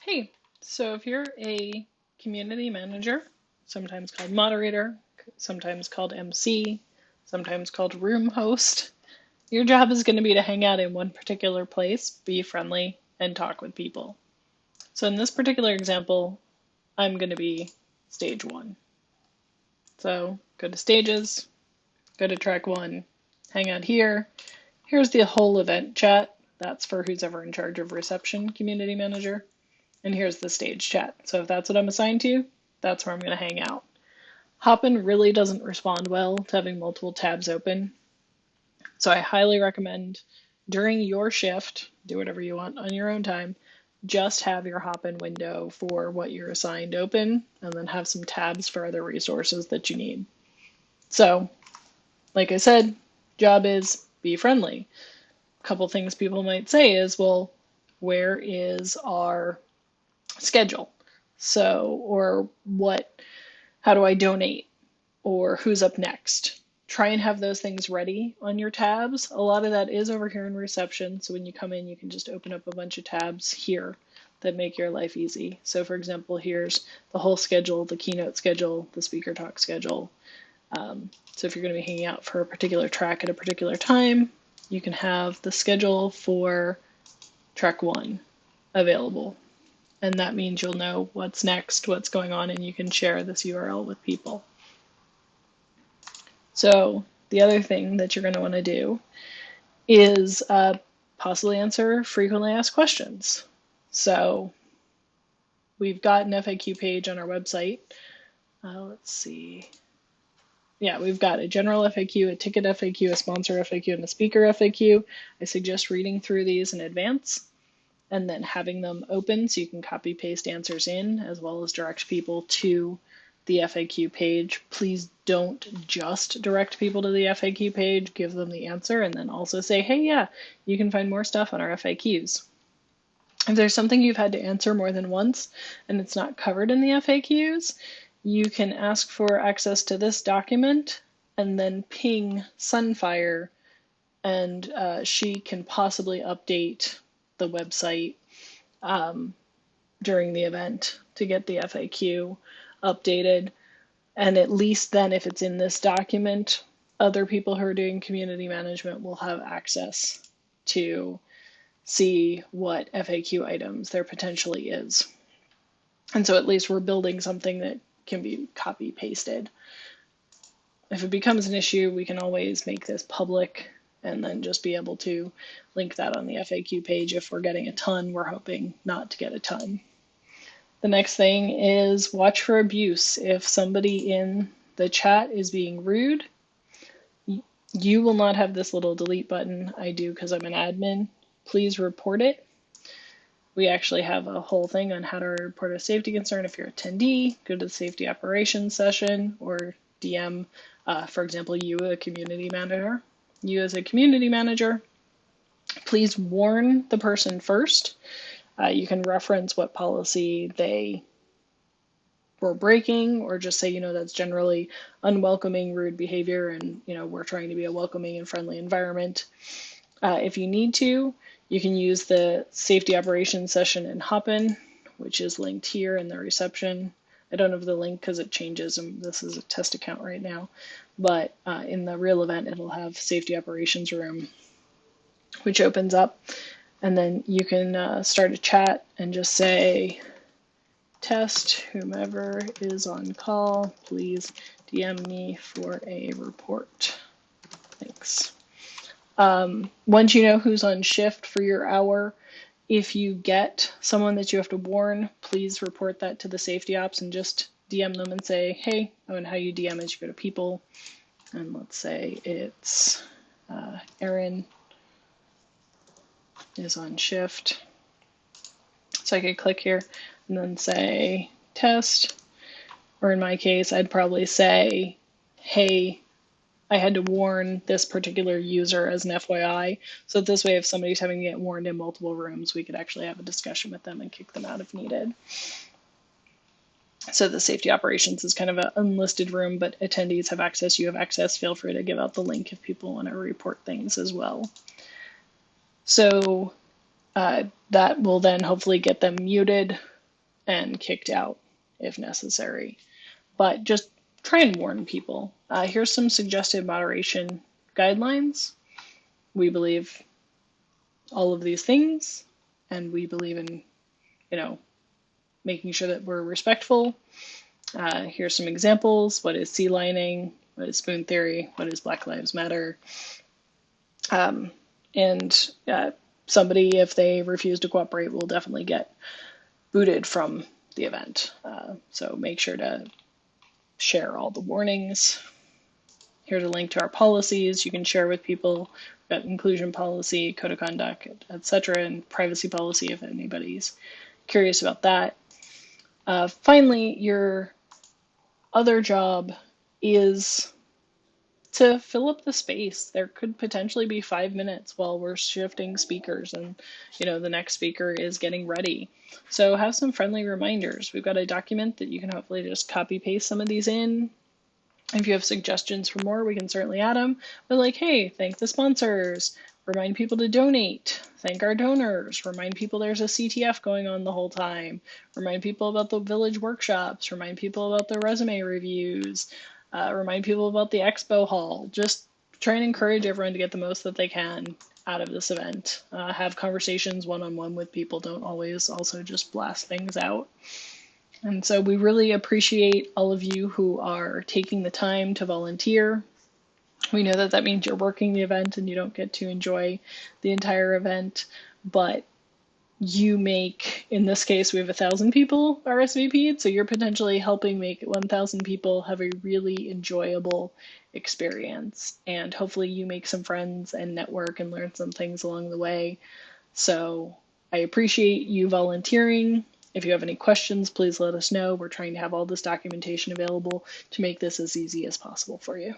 Hey, so if you're a community manager, sometimes called moderator, sometimes called MC, sometimes called room host, your job is going to be to hang out in one particular place, be friendly, and talk with people. So in this particular example, I'm going to be stage one. So go to stages, go to track one, hang out here. Here's the whole event chat. That's for who's ever in charge of reception, community manager. And here's the stage chat. So if that's what I'm assigned to, that's where I'm going to hang out. Hopin really doesn't respond well to having multiple tabs open. So I highly recommend during your shift, do whatever you want on your own time, just have your Hopin window for what you're assigned open, and then have some tabs for other resources that you need. So, like I said, job is be friendly. A couple things people might say is, well, where is our schedule? So, or how do I donate? Or who's up next? Try and have those things ready on your tabs. A lot of that is over here in reception. So when you come in, you can just open up a bunch of tabs here that make your life easy. So for example, here's the whole schedule, the keynote schedule, the speaker talk schedule. So if you're going to be hanging out for a particular track at a particular time, you can have the schedule for track one available. And that means you'll know what's next, what's going on, and you can share this URL with people. So the other thing that you're going to want to do is possibly answer frequently asked questions. So we've got an FAQ page on our website. Let's see. Yeah, we've got a general FAQ, a ticket FAQ, a sponsor FAQ, and a speaker FAQ. I suggest reading through these in advance and then having them open so you can copy paste answers in, as well as direct people to the FAQ page. Please don't just direct people to the FAQ page, give them the answer, and then also say, hey, yeah, you can find more stuff on our FAQs. If there's something you've had to answer more than once and it's not covered in the FAQs, you can ask for access to this document and then ping Sunfire, and she can possibly update the website during the event to get the FAQ updated. And at least then, if it's in this document, other people who are doing community management will have access to see what FAQ items there potentially is. And so at least we're building something that can be copy pasted. If it becomes an issue, we can always make this public and then just be able to link that on the FAQ page. If we're getting a ton, we're hoping not to get a ton. The next thing is watch for abuse. If somebody in the chat is being rude, you will not have this little delete button. I do because I'm an admin. Please report it. We actually have a whole thing on how to report a safety concern. If you're an attendee, go to the safety operations session or DM, for example, you, a community manager. You as a community manager, please warn the person first. You can reference what policy they were breaking, or just say, that's generally unwelcoming, rude behavior, and, we're trying to be a welcoming and friendly environment. If you need to, you can use the safety operations session in Hopin, which is linked here in the reception. I don't have the link because it changes, and this is a test account right now. But in the real event, it'll have safety operations room, which opens up. And then you can start a chat and just say, test, whomever is on call, please DM me for a report. Thanks. Once you know who's on shift for your hour, if you get someone that you have to warn, please report that to the safety ops and just DM them and say, hey, and how you DM is you go to people, and let's say it's Erin is on shift. So I could click here and then say test, or in my case, I'd probably say, hey, I had to warn this particular user as an FYI. So this way, if somebody's having to get warned in multiple rooms, we could actually have a discussion with them and kick them out if needed. So the safety operations is kind of an unlisted room, but attendees have access, you have access. Feel free to give out the link if people want to report things as well. So that will then hopefully get them muted and kicked out if necessary. But just try and warn people. Here's some suggested moderation guidelines. We believe all of these things, and we believe in, making sure that we're respectful. Here's some examples. What is sea lining? What is spoon theory? What is Black Lives Matter? And somebody, if they refuse to cooperate, will definitely get booted from the event. So make sure to share all the warnings. Here's a link to our policies you can share with people. We've got inclusion policy, code of conduct, etc., and privacy policy if anybody's curious about that. Finally, your other job is to fill up the space. There could potentially be 5 minutes while we're shifting speakers and the next speaker is getting ready. So have some friendly reminders. We've got a document that you can hopefully just copy paste some of these in. If you have suggestions for more, we can certainly add them. But like, hey, thank the sponsors, remind people to donate, thank our donors, remind people there's a CTF going on the whole time, remind people about the village workshops, remind people about the resume reviews, remind people about the expo hall. Just try and encourage everyone to get the most that they can out of this event. Have conversations one-on-one with people. Don't always also just blast things out. And so we really appreciate all of you who are taking the time to volunteer. We know that that means you're working the event and you don't get to enjoy the entire event, but you make, in this case, we have 1,000 people RSVP'd, so you're potentially helping make 1,000 people have a really enjoyable experience. And hopefully you make some friends and network and learn some things along the way. So I appreciate you volunteering. If you have any questions, please let us know. We're trying to have all this documentation available to make this as easy as possible for you.